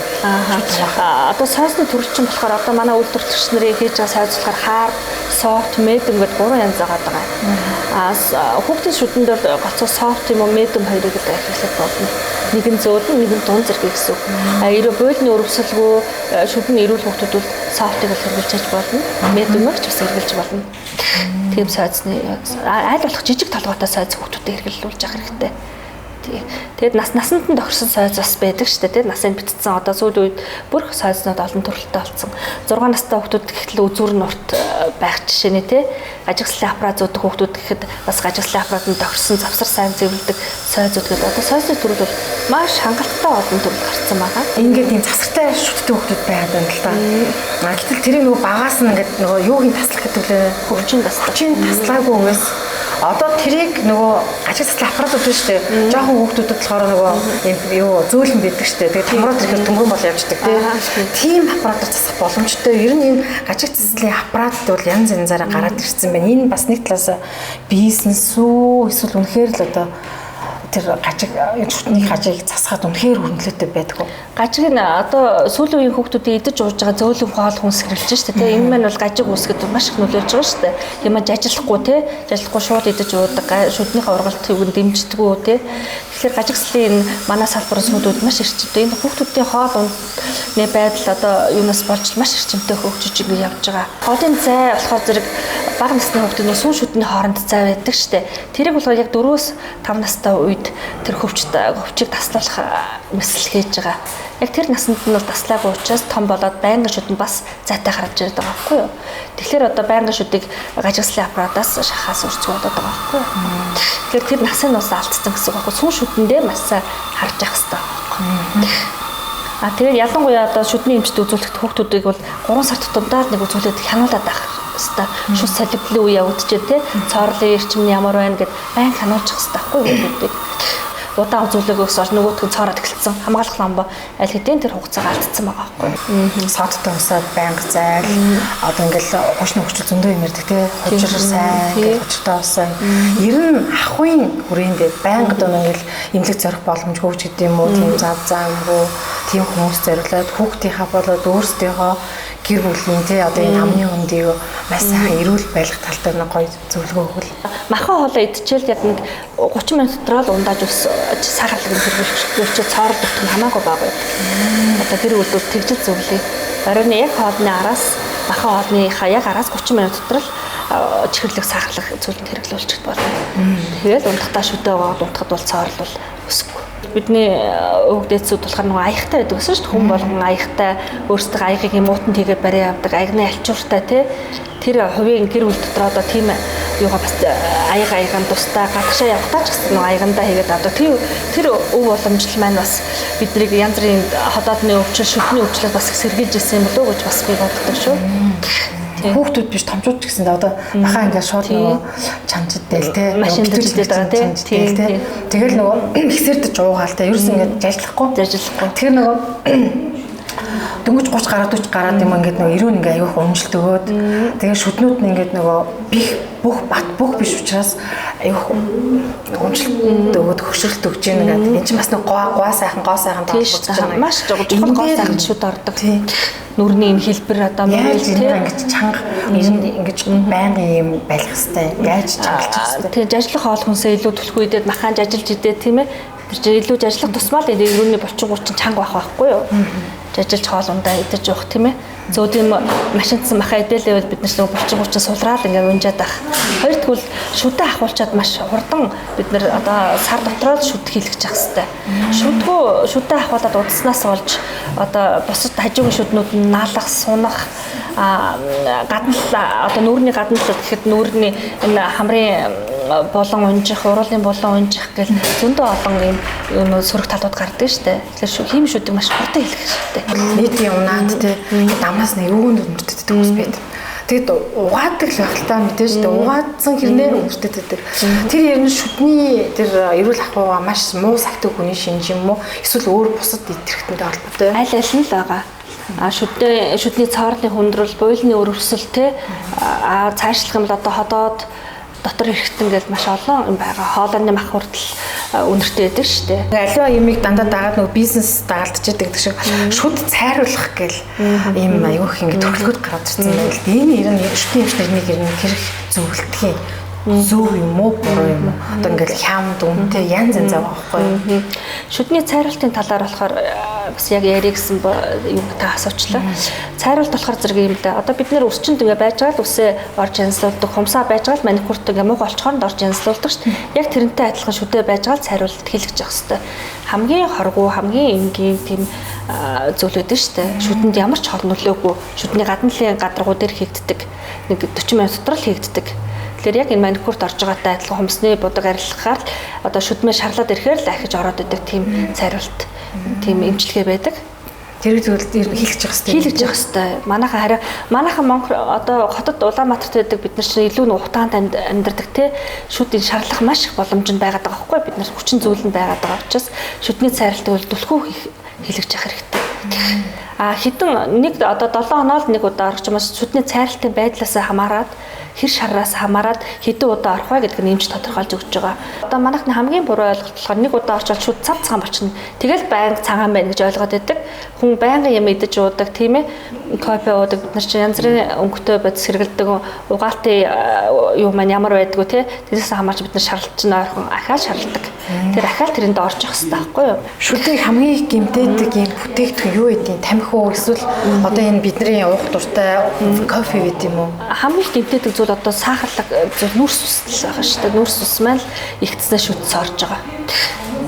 Одоо сойзны төр чинь болохоор одоо манай үйлдвэрлэгч нарын хийж байгаа сойз болохоор хаар, софт, медиум гэдэг 3 янз байгаа. Хүүхдийн шүдэнд бол гоцоо софт юм уу, медиум хоёрыг л ашиглах болно. Нэг нь зөөлөн, нэг нь дуун зэрэг гэсэн үг. Ирүү бойлны өрөвсөлгөө шүдний эрүүл хүүхдүүд бол софтыг л хэрэглэж болно. Медиумыг ч бас хэрэглэж болно. Тийм сойзны аль болох жижиг толгойтой сойз хүүхдүүдэд хэрэглүүлж явах хэрэгтэй. Тэгэд насанд нь тохирсон сойз бас байдаг шүү дээ. Насанд битцсэн одоо сүүлийн үед бүр сойзнууд олон төрөлтэй болсон. 6 настай хүүхдүүд гэхтэл үзүүр нь урт байх жишээний те. Ажигслын аппарат зүүдэг хүүхдүүд гэхэд бас ажигслын аппаратанд тохирсон завсар сайн зэвлдэг сойзууд гэдэг. Одоо сойзны төрөл бол маш хангалттай олон төрөл гарцсан байгаа. Ингээд ийм засартай шүттэй хүүхдүүд байгаад байна л да. Гэтэл тэрийг нөгөө багаас нь ингээд нөгөө юугийн таслах гэдэг лээ. Хөгжин таслаагүй хүмүүс. Одоо тэрийг нөгөө ажигслын аппаратууд байна шүү дээ. Жохон хүүхдүүдэд болохоор нөгөө юу зөөлөн байдаг шүү дээ. Тэгээд хамраад ирэхээр төмөрөн бол явждаг тийм аппаратаар засах боломжтой. Ер нь энэ ажигслын аппаратууд бол янз янзаараа гараад ирсэн байна. Энэ бас нэг талаас бизнес үү эсвэл үнэхээр л одоо тэр шүтний гажиг засахад үнэхээр хөрөнгөлөөтэй байдаг уу? Гажиг нь одоо сүүлийн үеийн хүүхдүүдийн идэж ууж байгаа зөөлөн хоол хүнс хэрэглэж шүү дээ. Энэ маань бол гажиг үүсгэхэд маш их нөлөөлж байгаа шүү дээ. Ямаа жажлахгүй те жажлахгүй шууд идэж уудаг шүтнийхээ ургалтыг нь дэмждэггүй те. Тэгэхээр гажигслын манай салбарын сүүдүүд маш эрчимтэй. Энэ хүүхдүүдийн хоол ундны байдал одоо юунаас болж маш эрчимтэй хөгжиж явж байгаа. Хоолын зай болохоор зэрэг бага насны хүүхдийн сүүн шүтний хооронд зай байдаг шүү дээ. Тэрийг болохоор яг 4-5 настай үед тэр хөвчийг таслуулах мэсэл хийж байгаа. Яг тэр наснд нь бол таслаагүй учраас том болоод байнгын шүдэнд бас зайтай гарч ирээд байгаа байхгүй юу. Тэгэхээр одоо байнгын шүдийг гажигслын аппаратаас шахаас урьцуулаад байгаа байхгүй юу. Тэгэхээр тэр насыг нь бас алдсан гэсэн үг байхгүй. Сүүн шүдэндээ маш сайн харж явах хэрэгтэй. Тэгээд ялангуяа одоо шүдний эмчт үзүүлэхэд хүүхдүүдийг бол 3 сар тутамдаа нэг үзүүлээд хянуулаад байх хэвээр шүд салхилын үе явагдчихэ тий. Цоорлын эрчим нь ямар байна гэд байн хянуулчих хэвээр байхгүй хүүхдүүдийг. Удаан үзүүлээгөөс олж нөгөөдгөө цоороод эхэлсэн хамгаалах ламба аль хэдийн тэр хугацааг алдсан байгаа байхгүй. Содтой усаад байнга зайл одоо ингээл хошны хөвчл зөндөө юм ярьдаг тий. Хожир сайн гэж хожиртой усаа. Ер нь ахуйн хүрээндээ байнга одоо ингээл эмнэлэг зорих боломжгүй ч гэдэм юм уу тийм зав заамгүй тийм хүмүүс зориулаад хүүхдийнхаа болоод өөрсдийнхөө гэр бүлийн тий одоо энэ амны хөндийг маш сайхан эрүүл байлгах тал дээр нэг гоё зөвлөгөө өгвөл. Махан хоолоо идчихэл яг нэг 30 минут дотор л ундааж ус сахарлаг хэрэглүүлчих цоор дутх хамаагүй бага байдаг. Одоо тэр үйлдэл тэгжил зөвлөе. Оройн яг хоолны араас махан хоолныхаа яг араас 30 минут дотор л чихэрлэг сахарлаг зүйлд хэрэглүүлчих болно. Тэгэл унтахтаа шүдээ аваад унтахад бол цоорлол өсөхгүй. Бидний өвгдээцүүд болохоор нэг аяхтай байдаг гэсэн шүү дээ. Хүн болгон аяхтай өөрсдөө аягийг муутан тэгээд барай авдаг, аягны альчууртай тий. Тэр хувийн гэр бүл дотор одоо тийм юугаа бас аягаан тустай гадагшаа явахтаа ч гэсэн нэг аягандаа хийгээд авдаг. Тэр өв боломжтой маань бас биднийг янз бүрийн ходоодны өвчин, шүдний өвчлөөс бас сэргийлж ирсэн юм болов уу гэж бас би боддог шүү. Хүүхдүүд биш томчууд ч гэсэн одоо бахаа ингээд шууд нөгөө чамчд дээл те машин дэжлээд байгаа те тэгэл нөгөө ихсэрдэж уугаал те ерөөс ингээд жажлахгүй тэр нөгөө дөнгөж 30 гараад 40 гараад юм ингээд нөгөө ирүүн ингээд аягүй өнжилт өгөөд тэгээ шүднүүд нь ингээд нөгөө бүх биш учраас аягүй өнжилт өгөөд хөшрөлт өгч яана гэдэг. Энд чинь бас нөгөө гоо сайхан таалбарч байгаа. Маш чухал гоо сайхан шүд ордог. Нүрний энэ хэлбэр одоо мөрөл тийм ингэж чанга ингэж байнгын юм байлгах хэвээр яаж чангалчих хэвээр. Тэгээ жажлах хоол хүнсээ илүү түлхүү идээд махан жажилж идээд тийм ээ. Тэр илүү жажлах тусмаа л ирүүний 30-30 чанга байх байхгүй юу? Жажилж хоол ундаа идэж явах тийм ээ. Зөөдийн машинтсан маха идэлээвэл бид нар нэг 30-30 сулраал ингээд унжаад байх. Хоёр тэгвэл шүдэ ахуулчаад маш хурдан бид нар одоо сар дотроо шүд хийлгэж явах хэрэгтэй. Шүдэ ахуулаад удснаас болж одоо бусад хажуугийн шүднүүд нь наалах, сунах гаднал одоо нүүрний гаднал гэхэд нүүрний энэ хамрын болон унжих, уруулын болон унжих гэл зөндөө олон юм сөрөг талууд гардаг шүү дээ. Тэгэхээр хийм шүдэг маш хурдан хийлгэх хэрэгтэй. Нийтийн унаад те дамаас нэг юунд өндөртдөг хүмүүс байдаг. Тэгэд угаадаг л байх л та мэдээж дээ. Угаадсан хэрнээр өндөртдөг. Тэр ер нь шүдний тэр эрүүл ахуйгаа маш муу сахдаг хүний шинж юм уу? Эсвэл өөр бусад идэвхтэй холбоотой. Аль аль нь л байгаа. Шүдний цоорны хүндрэл, буйлны өрөвсөл те цаашлах юм л одоо ходоод дотор хэрэгтэн гэж маш олон юм байгаа. Хоолойны мах хүртэл үнэртэй байдаг шүү дээ. Аливаа юмыг дандаа дагаад нөгөө бизнес дагалдж идэг шиг шүд цайруулах гэл ийм аюух ингэ төрөлгөд гараад ирсэн юм байна л. Энэ ер нь шүдний эмчнэрийг ер нь хэрэг зөвлөдөг юм. Зөв юм уу, буруу юм уу? Одоо ингээл хямд үнэтэй янз янз байгаа байхгүй юу? Шүдний цайруултын талаар болохоор бас яг яригсан юм та асуучлаа. Цайруулт болохоор зэрэг юм да. Одоо бид нэр өсчин төвөө байж байгаа л үсээ орж янзлуулдаг, хумсаа байж байгаа л маникюртыг муу голчхоонд орж янзлуулдаг шүү дээ. Яг тэрнтэй адилхан шүдэ байж байгаа л цайруулт хийлгэж явах хэрэгтэй. Хамгийн хоргоо, хамгийн энгийн тийм зүйлүүд шүү дээ. Шүдэнд ямар ч хор нөлөөгүй шүдний гадналын гадаргуу дээр хийгддэг. Нэг 40 минут дотор л хийгддэг. Тэгэхээр яг энэ маникюрт орж байгаатай адилхан хумсны будаг арилгахаар одоо шүдмээ шарлаад ирэхээр л ахиж ороод идэг тийм цайруулт, тийм эмчилгээ байдаг. Тэр зүйлд хийлгэж явах хэрэгтэй. Манайхан Монгол одоо хотод Улаанбаатарт байдаг бид нар чинь илүү нухтаанд амьдардаг те шүдийн шарлах маш их боломж нь байгаад байгаа байхгүй бид нар хүчин зүйл нь байгаад байгаа учраас шүдний цайралтыг түлхүү хийлгэж явах хэрэгтэй. Хэдэн нэг одоо 7 хоноо л нэг удаа орох юмас шүдний цайралтын байдлаас хамаарат хэр шараас хамаарат хэдэн удаа орох вэ гэдгийг нэмж тодорхойлж өгч байгаа. Одоо манайхны хамгийн буруу ойлголт болохоор нэг удаа орчвол шүд цав цагаан болчихно. Тэгэл байнга цагаан байна гэж ойлгоод байдаг. Хүн байнга юм идэж уудаг тийм ээ. Кофе уудаг бид нар чинь янз бүрийн өнгөтэй бодис хэрэгэлдэг угаалтын юу маань ямар байдгүй те. Тэрээс хамаарч бид нар шарлалт чинь ойрхон ахаа шарладаг. Тэр ахаал тэрэнд орж явах хэрэгтэй байхгүй юу? Шүдийг хамгийн гэмтээдэг юм бүтээгдэхүүн юу гэдэг тамхи уу эсвэл одоо энэ бидний уух дуртай кофе гэдэг юм уу? Хамгийн гэмтээдэг зүйл одоо сахарлаг зүйл нүрс ус байгаа шүү дээ. Нүрс ус маань ихтснээ шүдс орж байгаа.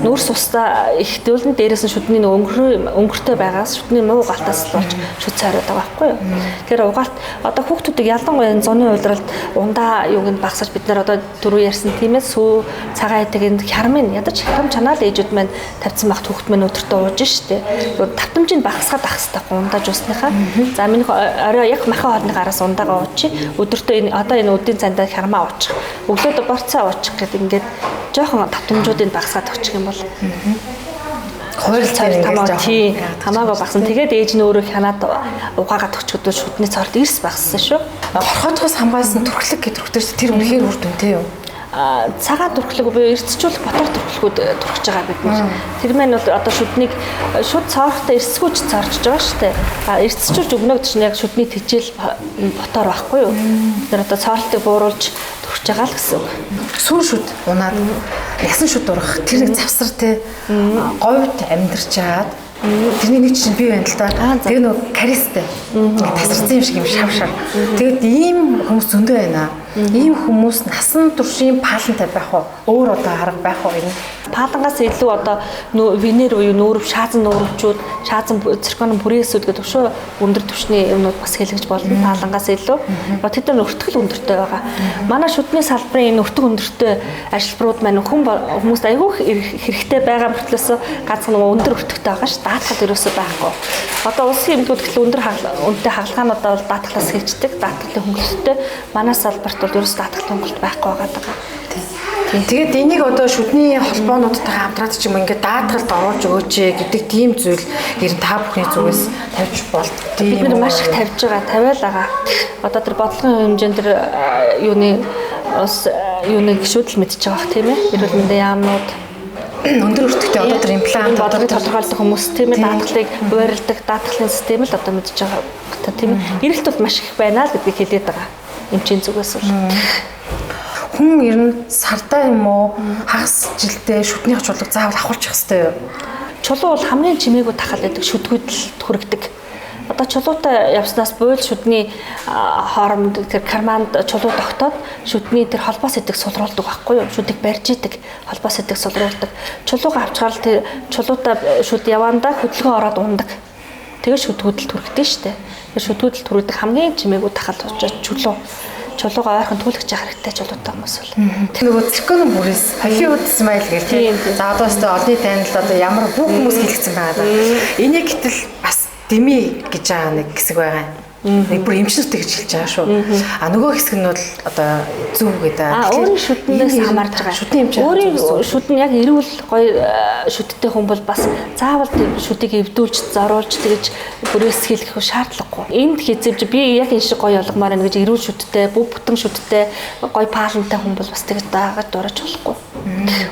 нүүрс устаа их дүүлэн дээрээс нь шүдний өнгөртэй байгаас шүдний муу галтаас л болж шүд цайраад байгаа байхгүй юу. Тэгэхээр угаалт одоо хүүхдүүдийг ялангуяа зуны уйлдралд ундаа юуг нь багсаж бид нар одоо дөрөв ярьсан тиймээс сүү цагаан эдэг энэ хярмын ядаж хярам чанаал ээжүүд маань тавьсан багт хүүхд маань өдөртөө ууж штэ. Давтамжийг багасгаад ах хэрэгтэй ундаа жуусныхаа. За минийх орой яг махан хоолны гараас ундаагаа уучих. Өдөртөө энэ одоо энэ өдийн цандаа хярмаа уучих. Өглөөдөө борцоо уучих гэдэг ингээд жоохон давтамжуудыг багасгаад өгчих юм бол хойр цаар тамаагаа багсан. Тэгээд ээж нь өөрөө хянаад угаагаад өчгөдөө шүдний цаард ирс багссан шүү. Хорхоотгоос хамгаалсан түрхлэг гэдэг төрхтөөс тэр үнэхээр үр дүнтэй юу? Цагаан түрхлэг буюу эрсцүүлэх ботор түрхлэгүүд түрхэж байгаа бид нар. Тэр маань бол одоо шүднийг шүд цоорхтой эрсцгүүж цаарч байгаа шүү дээ. Эрсцүүлж өгнө гэдэг чинь яг шүдний тэжээл ботор байхгүй юу? Тэр одоо цоорхтыг бууруулж түрхэж байгаа л гэсэн үг. Сүүн шүд унаад ясан шүд урах тэр нэг завсар те говьд амьдарч чаад тэрний нэг чинь бий байна л да. Тэгээ нөгөө каристэй. Тасарсан юм шиг юм шав. Тэгээд ийм хүмүүс зөндөө байна. Ийм хүмүүс насан туршийн паалантай байх уу? Өөр одоо арга байх уу энэ? Паалангаас илүү одоо венер буюу нүүрв, шаазан нүүрвчүүд, шаазан циркон бүрээсүүд гэдэг шүү. Өндөр түвшний юмнууд бас хэлгэж болно. Паалангаас илүү. Тэд нар өртгөл өндөртэй байгаа. Манай шүдний салбарын энэ өртөг өндөртэй ажилбарууд маань хүмүүст айгүй хэрэгтэй байгаа мөртлөөс ганцхан өндөр өртөгтэй байгаа ш. Даатгал ерөөсөө байхгүй. Одоо улсын эмнэлгүүд гэхэл өндөр үнэтэй хагалгаануудаа бол даатгалаас хийждэг. Даатгалын хөнгөлөлттэй манай салбарт бол ерөөс даатгалын хөнгөлөлт байхгүй байгаа. Тэгээд энийг одоо шүдний холбоонуудтайгаа хамтраад ч юм ингээд даатгалд оруулж өгөөч гэдэг тийм зүйл ер нь та бүхний зүгээс тавьж болдог. Бид нар маш их тавьж байгаа, тавиал байгаа. Одоо тэр бодлогын хэмжээнд тэр юуны гişүүдл мэдчихэж байгаа тийм ээ. Эрүүл мэндийн яамнууд өндөр өртөгтэй одоо тэр имплант бодлогыг тодорхойлдог хүмүүс тийм ээ даатгалыг буурилдаг даатгалын систем л одоо мэдчихэж байгаа тийм ээ. Эрэлт бол маш их байна л гэдгийг хэлээд байгаа. Эмчийн зүгээс бол хүн ер нь сардаа юм уу хагас жилдээ шүднийх чулууг заавал авахулчих хэвээр юу? Чулуу бол хамгийн чимээгүй тахал байдаг шүдгүүд л хүрэгдэг. Одоо чулуутай явснаас буйл шүдний хооронд тэр карманд чулуу тогтоод шүдний тэр холбоос идэг сулруулдаг байхгүй юу? Шүдийг барьж идэг холбоос идэг сулруулдаг. Чулуугаа авчгаар л тэр чулуутай шүд явандаа хөдөлгөөн ороод ундаг. Тэгээ шүдгүүд л түрхдэг штэ. Тэр шүдгүүд л түрхдэг хамгийн чимээгүй тахал учраас чулуугаа ойрхон түлхэж явах хэрэгтэй чулуутай хүмүүс бол. Тэр нөгөө циркон бүрээс Hollywood smile гэх тийм. За одоо өстө олны танил одоо ямар бүх хүмүүс хэлчихсэн байгаа даа. Энийг гэтэл бас дими гэж байгаа нэг хэсэг байгаа юм. Нэг бүр эмчнэртэй гэж хэлж байгаа шүү. Нөгөө хэсэг нь бол одоо зөв гэдэг. Өөрийн шүднээс хамаарч байгаа. Шүдний эмч. Өөрийн шүд нь яг эрүүл гоё шүдтэй хүн бол бас заавал шүдийг эвдүүлж, зоруулж тэгэж бүрээс хэлэх шаардлагагүй. Энд хизээвч би яг энэ шиг гоё олгомоор байна гэж эрүүл шүдтэй, бүх бүтэн шүдтэй, гоё паалантай хүн бол бас тэгэж даагаж дураж болохгүй.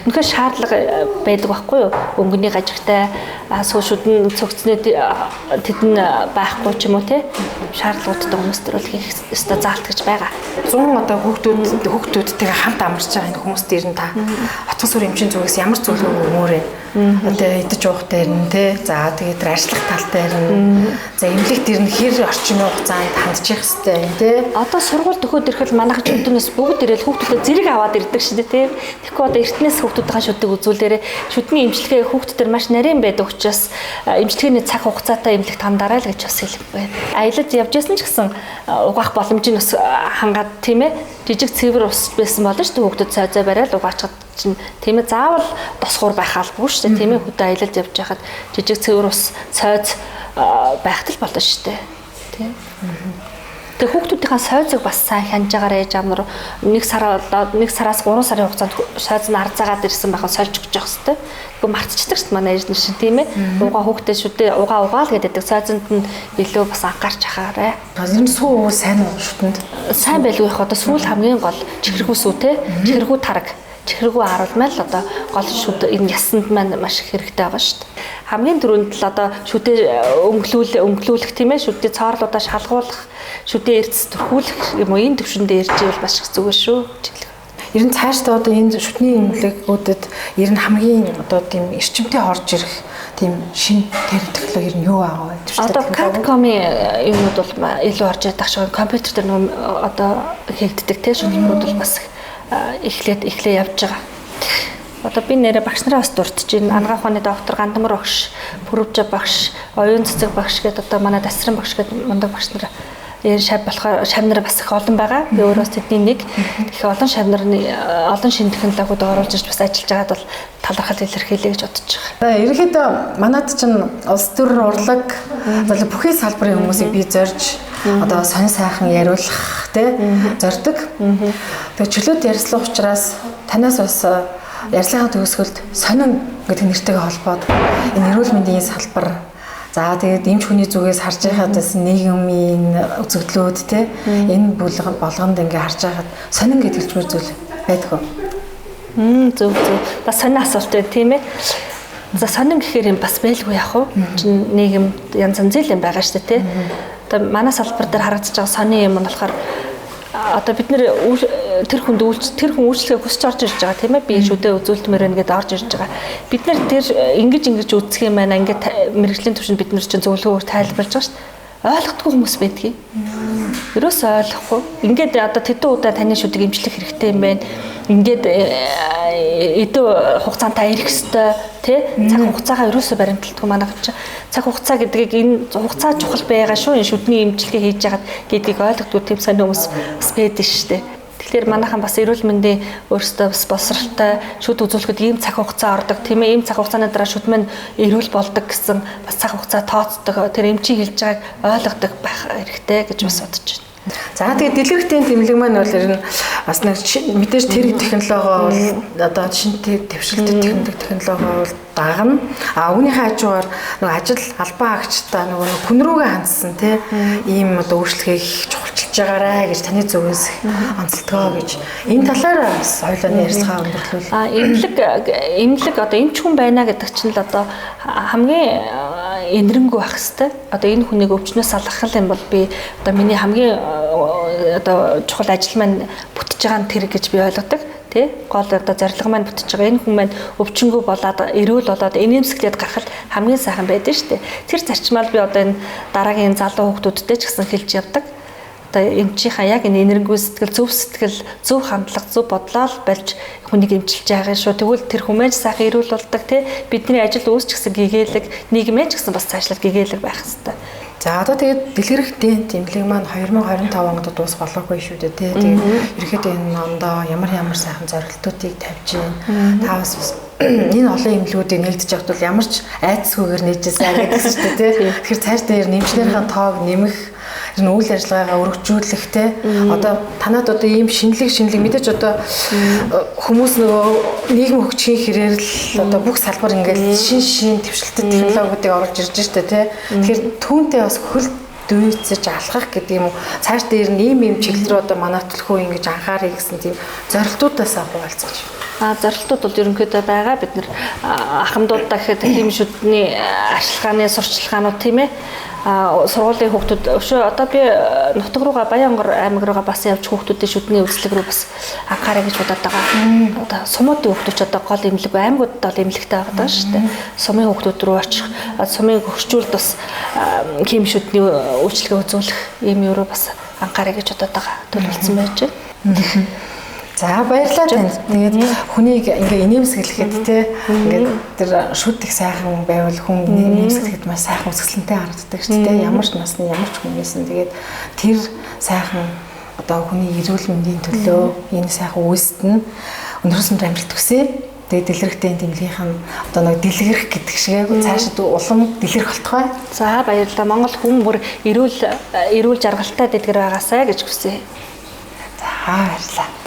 Үнэхээр шаардлага байдаг байхгүй юу? Өнгөний гажигтай сүү шүдэн цогцны тэдэн байхгүй ч юм уу те шаардлагуудтай хүмүүс төр бол хийх ёстой заалт гэж байгаа. 100 одоо хүүхдүүдтэйгээ хамт амарч байгаа энэ хүмүүс дээр нь та хотгон суурь эмчийн зүгээс ямар зөвлөгөө өгмөөрэй? Одоо идэж уух дээр нь те за тэгээд тэр ажиллах тал дээр нь за эмнэлэг дээр нь хэр орчмын хугацаанд хандчих хэвтэй юм те. Одоо сургуульд өгөхөд ирэхэд манайх өдөрнөөс бүгд ирэл хүүхдүүдэд зэрэг аваад ирдэг шүү дээ те. Тэгэхгүй одоо эртнээс хүүхдүүдийн шүдийг үзүүлээрээ шүдний эмчилгээ хүүхдүүдээр маш нарийн байдаг учраас эмчилгээний цаг хугацаатай эмнэлэгт хандараа л гэж бас хэлбэ. Аялалд явж байсан ч гэсэн угаах боломжийг бас хангаад тийм ээ жижиг цэвэр ус байсан болно шүү дээ хүүхдүүд цай барайл угаачаад чинь тийм ээ заавал досгоор байх албагүй шүү дээ тийм ээ хөдөө аялалд явж байхад жижиг цэвэр ус цойц байхтал болно шүү дээ тийм. Тэгээ хүүхдүүдийн сойцыг бас сайн хянаж байгаарэ ээж аав нар нэг сараас 3 сарын хугацаанд сойц нь арзаагаад ирсэн байхад сольж өгч явах хэрэгтэй. Гэхдээ мартчихдаг шүү дээ манай ээж нар шин тийм ээ. Угаа хүүхдээ шүдээ угаал гэдэг сойцонд нь илүү бас анхаарч ахаарэ. Энэ сүү сайн уу шүтэнд? Сайн байлгүй их одоо сүүл хамгийн гол чихэрхүү сүү те чихэрхүү тараг чихэрхүү харуулмал л одоо гол шүд энэ ясанд маань маш их хэрэгтэй байгаа шүү дээ. Хамгийн түрүүнд л одоо шүдээ өнгөлүүлэх тийм ээ шүдээ цаарлуудаа шалгуулах шүдээ эрдэс төрхүүлэх юм уу энэ төвшөндөө ирж ивэл маш их зүгээр шүү. Ер нь цаашдаа одоо энэ шүдний эмнэлгүүдэд ер нь хамгийн одоо тийм эрчимтэй орж ирэх тийм шин технологи ер нь юу байгаа вэ? Одоо CAD/CAM-ийн юмуд бол илүү орж ирэх шиг компьютер дээр нөгөө одоо хийгддэг тийм шүднүүд бол бас эхлээ явж байгаа. Одоо би нэрээ багш нараа бас дурдж байна. Анагаах ухааны доктор Гандамар багш, Пүрвжа багш, Оюун цэцэг багш гэдэг одоо манай Тасран багш гэдэг мундаг багш нар шав болохоор шавнар бас их олон байгаа. Би өөрөөс тэдний нэг их олон шавнарны олон шинэ технологиуд оруулж ирж бас ажиллаж байгаад бол талархал илэрхийлье гэж бодож байгаа. Ерөнхийдөө манайд чинь улс төр урлаг бүхий салбарын хүмүүсийг би зорж одоо сонь сайхан яриулах тий зордог. Тэгээ чөлөөт ярьслах учраас танаас бас ярьслахаа төгсгөлд сонин гэдэг нэртэйгээ холбоод энэ эрүүл мэндийн салбар за тэгээд эмч хүний зүгээс харж байхад бас нийгмийн үзэгдлүүд те энэ болгонд ингээ харж байхад сонин гэдэг хэлбэр зүйл байдаг уу? Зөв. Бас сонин асуулт байна тийм ээ. За сонин гэхээр юм бас байлгүй яах вэ? Чин нийгэмд янз янзын юм байгаа шүү дээ тий. Одоо манай салбар дээр харагдаж байгаа сонин юм нь болохоор одоо бид нэр тэр хүн үйлчлэгээ хүсч орж ирж байгаа тийм ээ би шүдэ үзүүлтмээр байна гэдээ орж ирж байгаа. Бид нэр тэр ингэж үзэх юм байна ингээд мэрэгжлийн түвшинд бид нар чинь зөвлөгөөр тайлбарлаж байгаа шүү дээ. Ойлгохгүй хүмүүс байдгийг. Ерөөс ойлгохгүй. Ингээд одоо тэдэн удаа таны шүдэг имжлэх хэрэгтэй юм байна. Ингээд эдөө хугацаантай ирэх ёстой тий цаг хугацаагаа ерөөсөө баримталдаг манайх чинь цаг хугацаа гэдгийг энэ хугацаа чухал байгаа шүү энэ шүдний имжлэгээ хийж яагаад гэдгийг ойлгохгүй тийм сайн хүмүүс бас байдаг шүү дээ. Тэгэхээр манайхан бас эрүүл мэндийн өөрсдөө бас боловсралтай шүд үзүүлэхэд ийм цаг хугацаа ордог тийм ээ ийм цаг хугацааны дараа шүд мань эрүүл болдог гэсэн бас цаг хугацаа тооцдог тэр эмчийн хэлж байгааг ойлгодог байх хэрэгтэй гэж бас бодож байна. За тэгээд дэлгэрэнтийн тэмлэг маань бол ер нь бас нэг мэдээж тэр технологи бол одоо шинэ дэвшилтэд технологи бол дагна. А үүнийхээ хажуугаар нэг ажил албан агчтай нэг хүн рүүгээ хандсан тийм ийм одоо өөрчлөлгийг чухалчилж байгаарэ гэж таны зүгээс онцлогдгоо гэж энэ талаар бас ойлооны ярьцгаа өндөрлүүл. Эмнэлэг одоо эмч хүн байна гэдэг чинь л одоо хамгийн энэрэнгүй байх хэвээр. Одоо энэ хүнийг өвчнөөс салгах юм бол би одоо миний хамгийн одоо чухал ажил маань бүтэж байгаа нь тэр гэж би ойлгодог. Тэ гол одоо зорилго маань бүтэж байгаа энэ хүн маань өвчнгөө болоод эрүүл болоод инээмсэглээд гарахад хамгийн сайхан байдаг шүү дээ. Тэр зарчмаар би одоо энэ дараагийн залуу хүүхдүүдтэй ч гэсэн хэлж явдаг. Одоо эмчийнхаа яг энэ энэрэнгүй сэтгэл, зөв хандлага, зөв бодлоо болж хүнийг эмчилж байгаа шүү. Тэгвэл тэр хүмүүс сайхан эрүүл болдог тий. Бидний ажил үүсч гэсэн гэгээлэг, нийгмээ ч гэсэн бас цаашлаад гэгээлэг байх хэрэгтэй. За одоо тэгээд дэлгэрэнтийн тэмлэг маань 2025 онд дуус болоогүй шүү дээ тий. Тэгээд ерөөхдөө энэ ондоо ямар сайхан зорилтуудыг тавьж байна. Та бас энэ олон эмнэлгүүдийг нээлтж явахд бол ямар ч айцгүйгээр нээжсэн гэдэгсэн шүү дээ тий. Тэгэхээр цааш дээр нэмчнэрийн тоог нэмэх энэ үйл ажиллагаагаа өргөжүүлэх те одоо танад одоо ийм шинэлэг мэдээж одоо хүмүүс нөгөө нийгэм хөгжихийн хэрээр л одоо бүх салбар ингээд шин твшилтэд технологиудыг оруулж ирж штэ те тэгэхээр түүнтэй бас хөл дүүцэж алхах гэдэг юм уу цааш дээр нь ийм чиглэл рүү одоо манай төлхөө ингэж анхаарыг гэсэн тийм зорилтуудаас хуваалцаж зорилтууд бол ерөнхийдөө байгаа бид нар ахмадуудаа гэхэд тийм шүдний ашилгааны сурчлагаанууд тийм ээ сургуулийн хүүхдүүд өшөө одоо би нутаг руугаа Баянгор аймаг руугаа бас явж хүүхдүүдийн шүдний үзлэг рүү бас анхаарай гэж бодоод байгаа. Одоо сумуудын хүүхдүүд ч одоо гол эмнэлэг аймагуудад бол эмнэлэгтэй байгаа шүү дээ. Сумын хүүхдүүд рүү очих, сумыг хөгжүүлэлт бас хим шүдний үйлчлэгээ үзүүлэх юм юу бас анхаарай гэж бодоод байгаа. Төлөвлөсөн байж байна. За баярлалаа танд. Тэгээд хүнийг ингээ инээмсэглэхэд те ингээ тэр шүд их сайхан байвал хүн инээмсэглэхэд маш сайхан үсгэлэнтэй харагддаг шүү дээ. Ямар ч насны ямар ч хүнээс нь тэгээд тэр сайхан одоо хүний эрүүл мэндийн төлөө энэ сайхан үйлсэд нь өнөөдрөөс амжилт хүсье. Тэгээд дэлгэрэнтийн тэмлэгийнх нь одоо нэг дэлгэрэх гэдэг шиг цаашид улам дэлгэрэх болтугай. За баярлалаа. Монгол хүн бүр эрүүл жаргалтай дэлгэр байгаасай гэж хүсье. За баярлалаа.